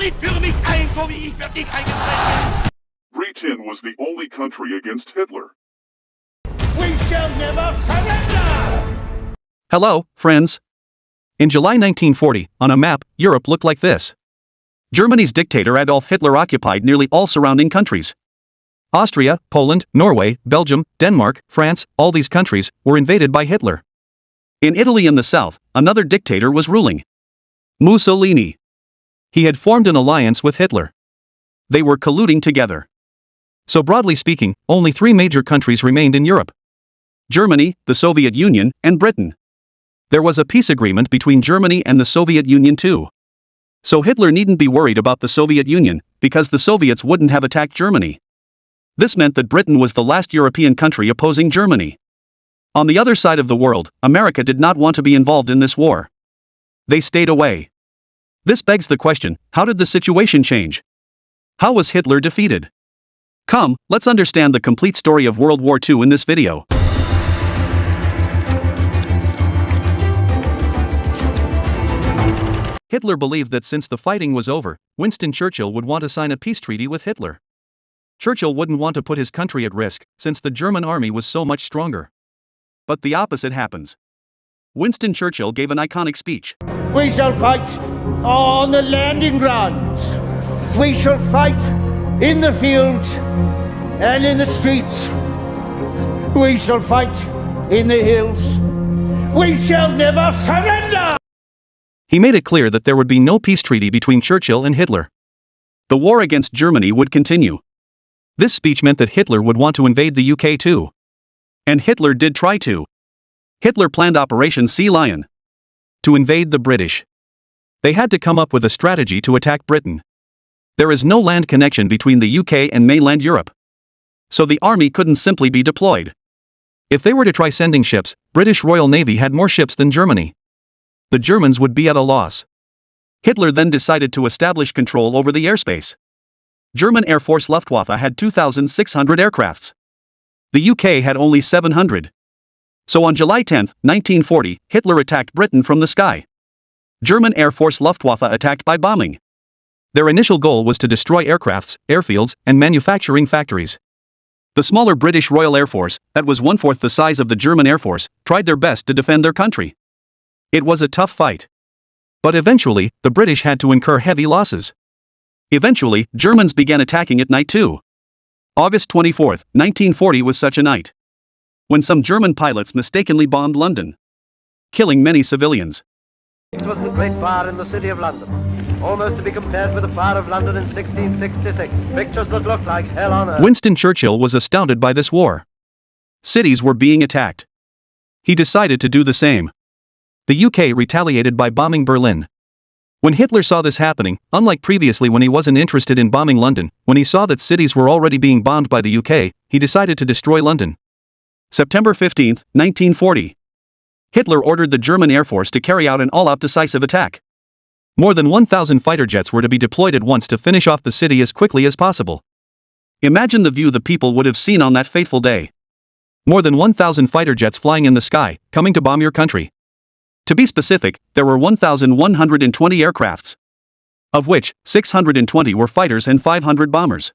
Tritt für mich ein, so wie ich für dich eingetreten bin. Britain was the only country against Hitler. We shall never surrender! Hello, friends. In July 1940, on a map, Europe looked like this. Germany's dictator Adolf Hitler occupied nearly all surrounding countries. Austria, Poland, Norway, Belgium, Denmark, France, all these countries were invaded by Hitler. In Italy in the south, another dictator was ruling. Mussolini. He had formed an alliance with Hitler. They were colluding together. So broadly speaking, only three major countries remained in Europe: Germany, the Soviet Union, and Britain. There was a peace agreement between Germany and the Soviet Union too. So Hitler needn't be worried about the Soviet Union, because the Soviets wouldn't have attacked Germany. This meant that Britain was the last European country opposing Germany. On the other side of the world, America did not want to be involved in this war. They stayed away. This begs the question, how did the situation change? How was Hitler defeated? Come, let's understand the complete story of World War II in this video. Hitler believed that since the fighting was over, Winston Churchill would want to sign a peace treaty with Hitler. Churchill wouldn't want to put his country at risk, since the German army was so much stronger. But the opposite happens. Winston Churchill gave an iconic speech. We shall fight on the landing grounds. We shall fight in the fields and in the streets. We shall fight in the hills. We shall never surrender! He made it clear that there would be no peace treaty between Churchill and Hitler. The war against Germany would continue. This speech meant that Hitler would want to invade the UK too. And Hitler did try to. Hitler planned Operation Sea Lion to invade the British. They had to come up with a strategy to attack Britain. There is no land connection between the UK and mainland Europe. So the army couldn't simply be deployed. If they were to try sending ships, British Royal Navy had more ships than Germany. The Germans would be at a loss. Hitler then decided to establish control over the airspace. German Air Force Luftwaffe had 2,600 aircrafts. The UK had only 700. So on July 10, 1940, Hitler attacked Britain from the sky. German Air Force Luftwaffe attacked by bombing. Their initial goal was to destroy aircrafts, airfields, and manufacturing factories. The smaller British Royal Air Force, that was 1/4 the size of the German Air Force, tried their best to defend their country. It was a tough fight. But eventually, the British had to incur heavy losses. Eventually, Germans began attacking at night too. August 24, 1940 was such a night, when some German pilots mistakenly bombed London, killing many civilians. It was the Great Fire in the City of London, almost to be compared with the Fire of London in 1666. Pictures that looked like hell on earth. Winston Churchill was astounded by this war. Cities were being attacked. He decided to do the same. The UK retaliated by bombing Berlin. When Hitler saw this happening, unlike previously when he wasn't interested in bombing London, when he saw that cities were already being bombed by the UK, he decided to destroy London. September 15, 1940. Hitler ordered the German Air Force to carry out an all-out decisive attack. More than 1,000 fighter jets were to be deployed at once to finish off the city as quickly as possible. Imagine the view the people would have seen on that fateful day. More than 1,000 fighter jets flying in the sky, coming to bomb your country. To be specific, there were 1,120 aircrafts, of which 620 were fighters and 500 bombers.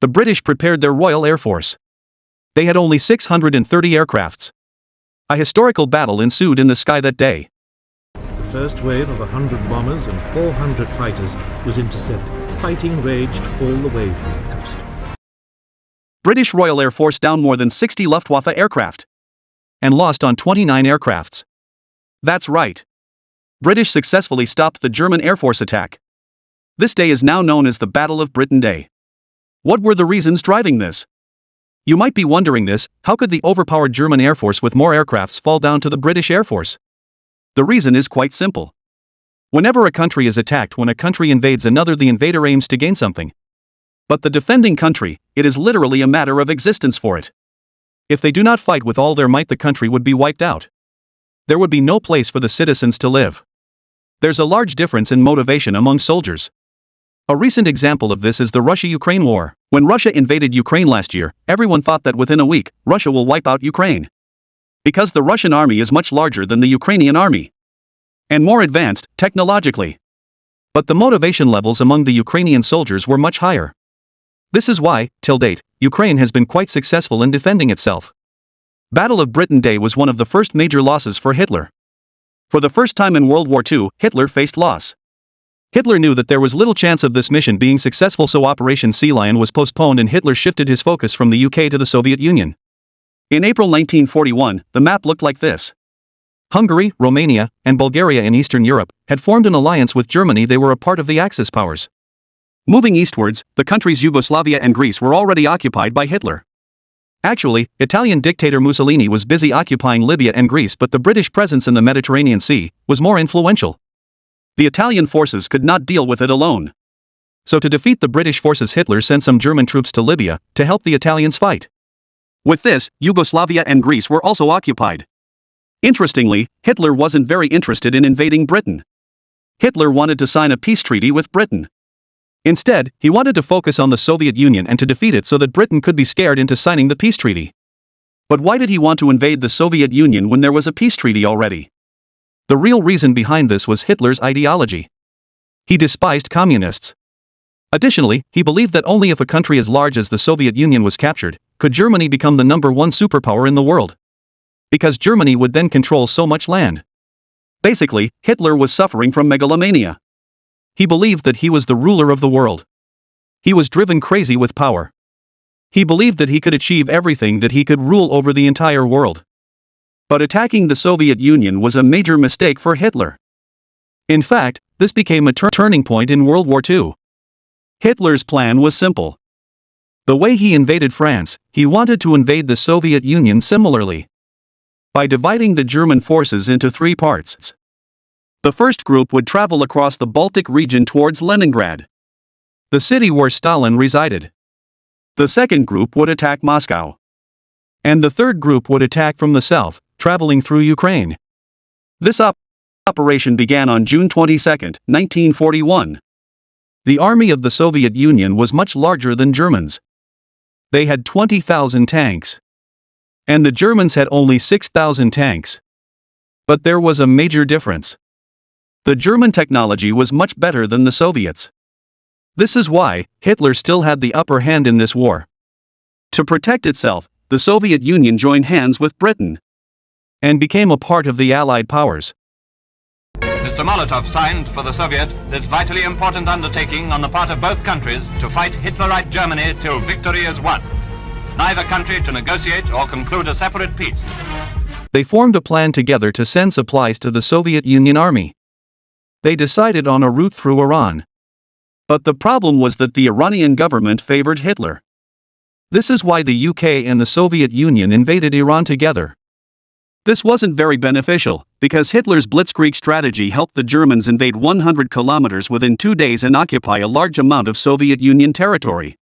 The British prepared their Royal Air Force. They had only 630 aircrafts. A historical battle ensued in the sky that day. The first wave of 100 bombers and 400 fighters was intercepted. Fighting raged all the way from the coast. British Royal Air Force downed more than 60 Luftwaffe aircraft and lost on 29 aircrafts. That's right. British successfully stopped the German Air Force attack. This day is now known as the Battle of Britain Day. What were the reasons driving this? You might be wondering this, how could the overpowered German Air Force with more aircrafts fall down to the British Air Force? The reason is quite simple. Whenever a country is attacked, when a country invades another, the invader aims to gain something. But the defending country, it is literally a matter of existence for it. If they do not fight with all their might, the country would be wiped out. There would be no place for the citizens to live. There's a large difference in motivation among soldiers. A recent example of this is the Russia-Ukraine war. When Russia invaded Ukraine last year, everyone thought that within a week, Russia will wipe out Ukraine. Because the Russian army is much larger than the Ukrainian army. And more advanced, technologically. But the motivation levels among the Ukrainian soldiers were much higher. This is why, till date, Ukraine has been quite successful in defending itself. Battle of Britain Day was one of the first major losses for Hitler. For the first time in World War II, Hitler faced loss. Hitler knew that there was little chance of this mission being successful, so Operation Sea Lion was postponed and Hitler shifted his focus from the UK to the Soviet Union. In April 1941, the map looked like this. Hungary, Romania, and Bulgaria in Eastern Europe had formed an alliance with Germany. They were a part of the Axis powers. Moving eastwards, the countries Yugoslavia and Greece were already occupied by Hitler. Actually, Italian dictator Mussolini was busy occupying Libya and Greece, but the British presence in the Mediterranean Sea was more influential. The Italian forces could not deal with it alone. So to defeat the British forces, Hitler sent some German troops to Libya to help the Italians fight. With this, Yugoslavia and Greece were also occupied. Interestingly, Hitler wasn't very interested in invading Britain. Hitler wanted to sign a peace treaty with Britain. Instead, he wanted to focus on the Soviet Union and to defeat it so that Britain could be scared into signing the peace treaty. But why did he want to invade the Soviet Union when there was a peace treaty already? The real reason behind this was Hitler's ideology. He despised communists. Additionally, he believed that only if a country as large as the Soviet Union was captured, could Germany become the #1 superpower in the world. Because Germany would then control so much land. Basically, Hitler was suffering from megalomania. He believed that he was the ruler of the world. He was driven crazy with power. He believed that he could achieve everything, that he could rule over the entire world. But attacking the Soviet Union was a major mistake for Hitler. In fact, this became a turning point in World War II. Hitler's plan was simple. The way he invaded France, he wanted to invade the Soviet Union similarly. By dividing the German forces into 3 parts. The first group would travel across the Baltic region towards Leningrad, the city where Stalin resided. The second group would attack Moscow. And the third group would attack from the south, traveling through Ukraine. This operation began on June 22, 1941. The army of the Soviet Union was much larger than Germans. They had 20,000 tanks. And the Germans had only 6,000 tanks. But there was a major difference. The German technology was much better than the Soviets. This is why Hitler still had the upper hand in this war. To protect itself, the Soviet Union joined hands with Britain and became a part of the Allied powers. Mr. Molotov signed for the Soviet this vitally important undertaking on the part of both countries to fight Hitlerite Germany till victory is won. Neither country to negotiate or conclude a separate peace. They formed a plan together to send supplies to the Soviet Union army. They decided on a route through Iran. But the problem was that the Iranian government favored Hitler. This is why the UK and the Soviet Union invaded Iran together. This wasn't very beneficial, because Hitler's blitzkrieg strategy helped the Germans invade 100 kilometers within 2 days and occupy a large amount of Soviet Union territory.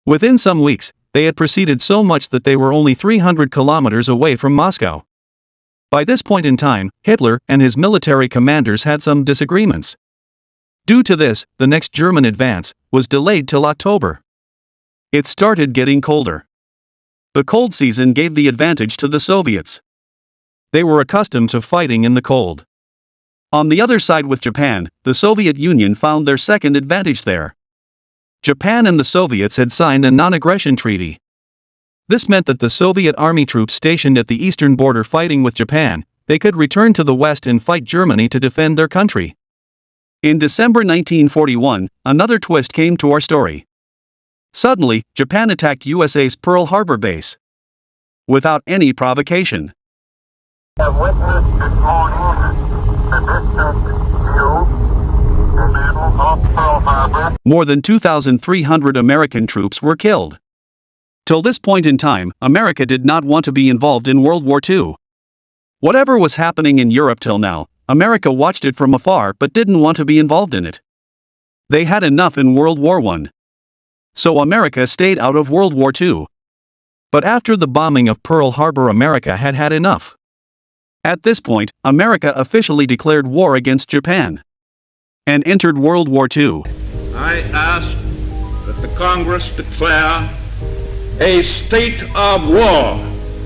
Within some weeks, they had proceeded so much that they were only 300 kilometers away from Moscow. By this point in time, Hitler and his military commanders had some disagreements. Due to this, the next German advance was delayed till October. It started getting colder. The cold season gave the advantage to the Soviets. They were accustomed to fighting in the cold. On the other side with Japan, the Soviet Union found their second advantage there. Japan and the Soviets had signed a non-aggression treaty. This meant that the Soviet army troops stationed at the eastern border fighting with Japan, they could return to the west and fight Germany to defend their country. In December 1941, another twist came to our story. Suddenly, Japan attacked USA's Pearl Harbor base. Without any provocation. Have witnessed this morning the distant view the Battle of Pearl Harbor. More than 2,300 American troops were killed. Till this point in time, America did not want to be involved in World War II. Whatever was happening in Europe till now, America watched it from afar but didn't want to be involved in it. They had enough in World War I. So America stayed out of World War II. But after the bombing of Pearl Harbor, America had had enough. At this point, America officially declared war against Japan and entered World War II. I ask that the Congress declare a state of war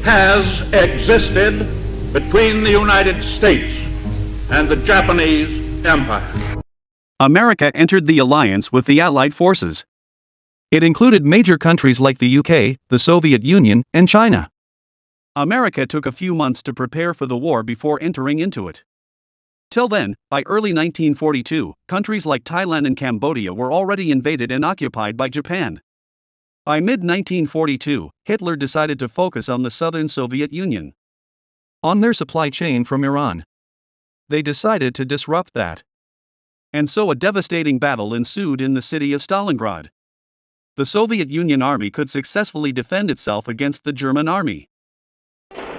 has existed between the United States and the Japanese Empire. America entered the alliance with the Allied forces. It included major countries like the UK, the Soviet Union, and China. America took a few months to prepare for the war before entering into it. Till then, by early 1942, countries like Thailand and Cambodia were already invaded and occupied by Japan. By mid-1942, Hitler decided to focus on the southern Soviet Union, on their supply chain from Iran. They decided to disrupt that. And so a devastating battle ensued in the city of Stalingrad. The Soviet Union army could successfully defend itself against the German army.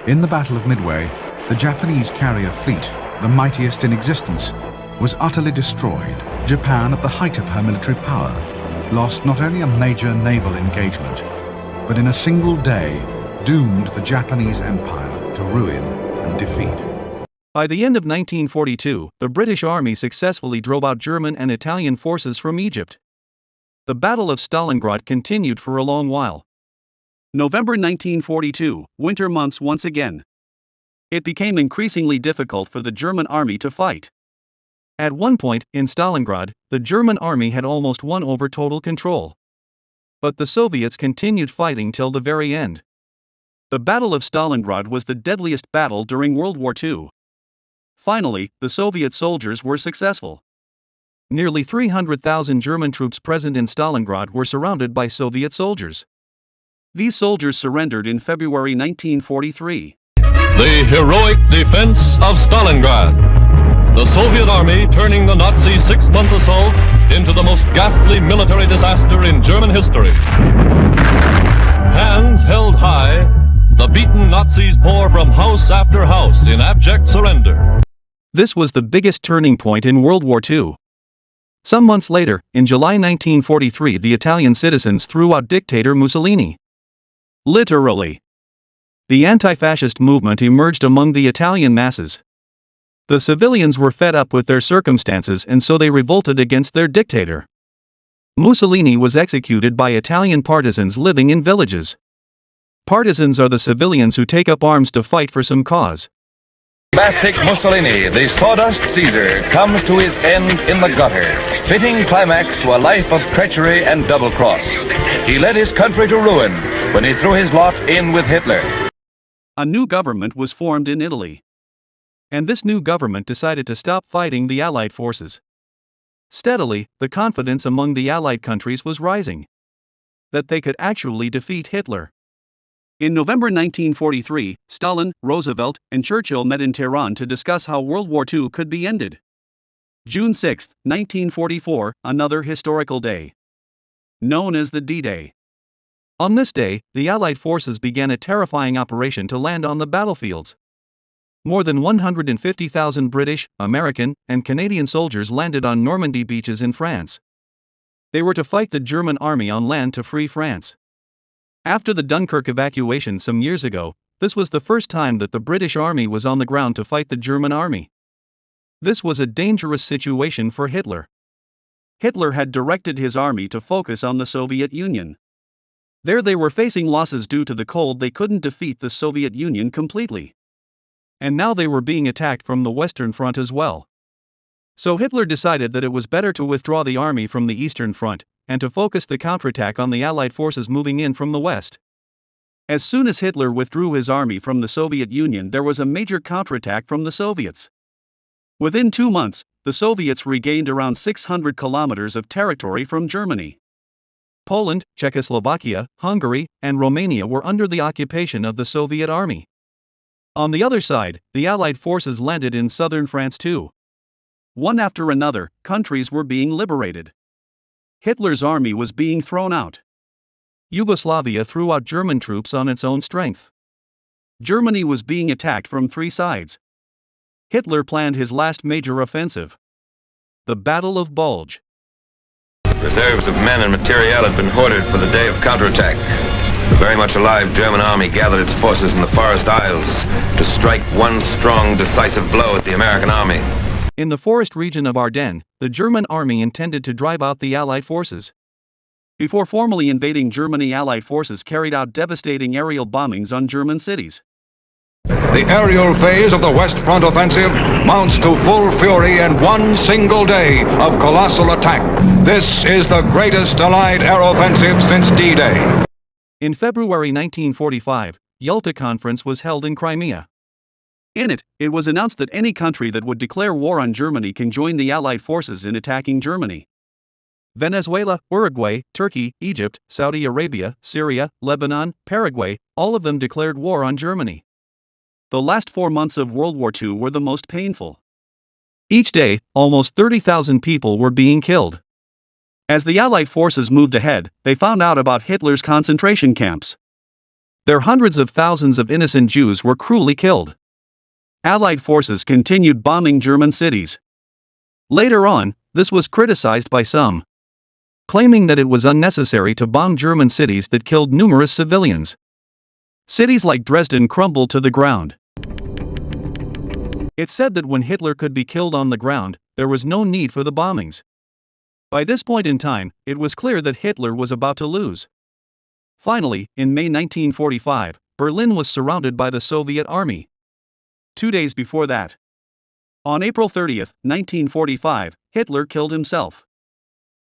In the Battle of Midway, the Japanese carrier fleet, the mightiest in existence, was utterly destroyed. Japan, at the height of her military power, lost not only a major naval engagement, but in a single day doomed the Japanese Empire to ruin and defeat. By the end of 1942, the British Army successfully drove out German and Italian forces from Egypt. The Battle of Stalingrad continued for a long while. November 1942, winter months once again. It became increasingly difficult for the German army to fight. At one point, in Stalingrad, the German army had almost won over total control. But the Soviets continued fighting till the very end. The Battle of Stalingrad was the deadliest battle during World War II. Finally, the Soviet soldiers were successful. Nearly 300,000 German troops present in Stalingrad were surrounded by Soviet soldiers. These soldiers surrendered in February 1943. The heroic defense of Stalingrad. The Soviet army turning the Nazi six-month assault into the most ghastly military disaster in German history. Hands held high, the beaten Nazis pour from house after house in abject surrender. This was the biggest turning point in World War II. Some months later, in July 1943, the Italian citizens threw out dictator Mussolini. Literally. The anti-fascist movement emerged among the Italian masses. The civilians were fed up with their circumstances and so they revolted against their dictator. Mussolini was executed by Italian partisans living in villages. Partisans are the civilians who take up arms to fight for some cause. Bombastic Mussolini, the sawdust Caesar, comes to his end in the gutter, fitting climax to a life of treachery and double-cross. He led his country to ruin when he threw his lot in with Hitler. A new government was formed in Italy. And this new government decided to stop fighting the Allied forces. Steadily, the confidence among the Allied countries was rising that they could actually defeat Hitler. In November 1943, Stalin, Roosevelt, and Churchill met in Tehran to discuss how World War II could be ended. June 6, 1944, another historical day, known as the D-Day. On this day, the Allied forces began a terrifying operation to land on the battlefields. More than 150,000 British, American, and Canadian soldiers landed on Normandy beaches in France. They were to fight the German army on land to free France. After the Dunkirk evacuation some years ago, this was the first time that the British army was on the ground to fight the German army. This was a dangerous situation for Hitler. Hitler had directed his army to focus on the Soviet Union. There they were facing losses due to the cold. They couldn't defeat the Soviet Union completely. And now they were being attacked from the Western Front as well. So Hitler decided that it was better to withdraw the army from the Eastern Front, and to focus the counterattack on the Allied forces moving in from the West. As soon as Hitler withdrew his army from the Soviet Union, there was a major counterattack from the Soviets. Within 2 months, the Soviets regained around 600 kilometers of territory from Germany. Poland, Czechoslovakia, Hungary, and Romania were under the occupation of the Soviet army. On the other side, the Allied forces landed in southern France too. One after another, countries were being liberated. Hitler's army was being thrown out. Yugoslavia threw out German troops on its own strength. Germany was being attacked from 3 sides. Hitler planned his last major offensive, the Battle of Bulge. Reserves of men and material had been hoarded for the day of counterattack. The very much alive German army gathered its forces in the Forest Isles to strike one strong, decisive blow at the American army. In the forest region of Ardennes, the German army intended to drive out the Allied forces. Before formally invading Germany, Allied forces carried out devastating aerial bombings on German cities. The aerial phase of the West Front offensive mounts to full fury in one single day of colossal attack. This is the greatest Allied air offensive since D-Day. In February 1945, Yalta Conference was held in Crimea. In it, it was announced that any country that would declare war on Germany can join the Allied forces in attacking Germany. Venezuela, Uruguay, Turkey, Egypt, Saudi Arabia, Syria, Lebanon, Paraguay, all of them declared war on Germany. The last 4 months of World War II were the most painful. Each day, almost 30,000 people were being killed. As the Allied forces moved ahead, they found out about Hitler's concentration camps. There hundreds of thousands of innocent Jews were cruelly killed. Allied forces continued bombing German cities. Later on, this was criticized by some, claiming that it was unnecessary to bomb German cities that killed numerous civilians. Cities like Dresden crumbled to the ground. It's said that when Hitler could be killed on the ground, there was no need for the bombings. By this point in time, it was clear that Hitler was about to lose. Finally, in May 1945, Berlin was surrounded by the Soviet army. 2 days before that, on April 30, 1945, Hitler killed himself.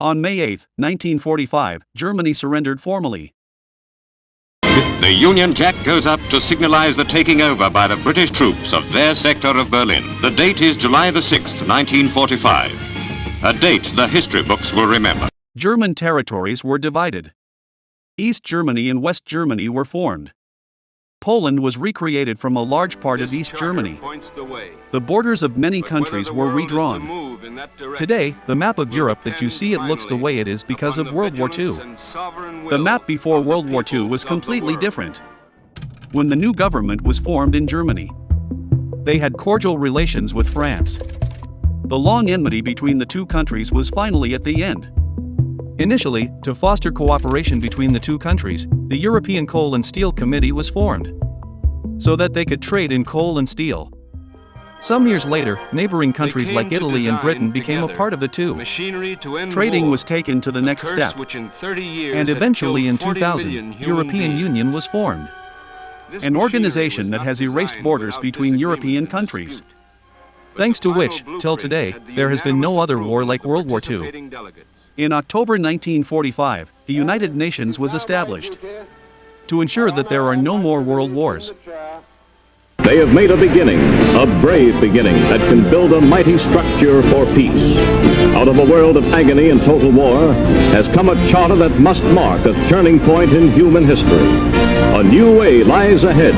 On May 8, 1945, Germany surrendered formally. The Union Jack goes up to signalize the taking over by the British troops of their sector of Berlin. The date is July the 6th, 1945. A date the history books will remember. German territories were divided. East Germany and West Germany were formed. Poland was recreated from a large part of East Germany. The borders of many countries were redrawn. Today, the map of Europe that you see, it looks the way it is because of World War II. The map before World War II was completely different. When the new government was formed in Germany, they had cordial relations with France. The long enmity between the two countries was finally at the end. Initially, to foster cooperation between the two countries, the European Coal and Steel Committee was formed, so that they could trade in coal and steel. Some years later, neighboring countries like Italy and Britain became a part of it too. Trading was taken to the next step, and eventually in 2000, European Union was formed, an organization that has erased borders between European countries, thanks to which, till today, there has been no other war like World War II. In October 1945, the United Nations was established to ensure that there are no more world wars. They have made a beginning, a brave beginning that can build a mighty structure for peace. Out of a world of agony and total war has come a charter that must mark a turning point in human history. A new way lies ahead.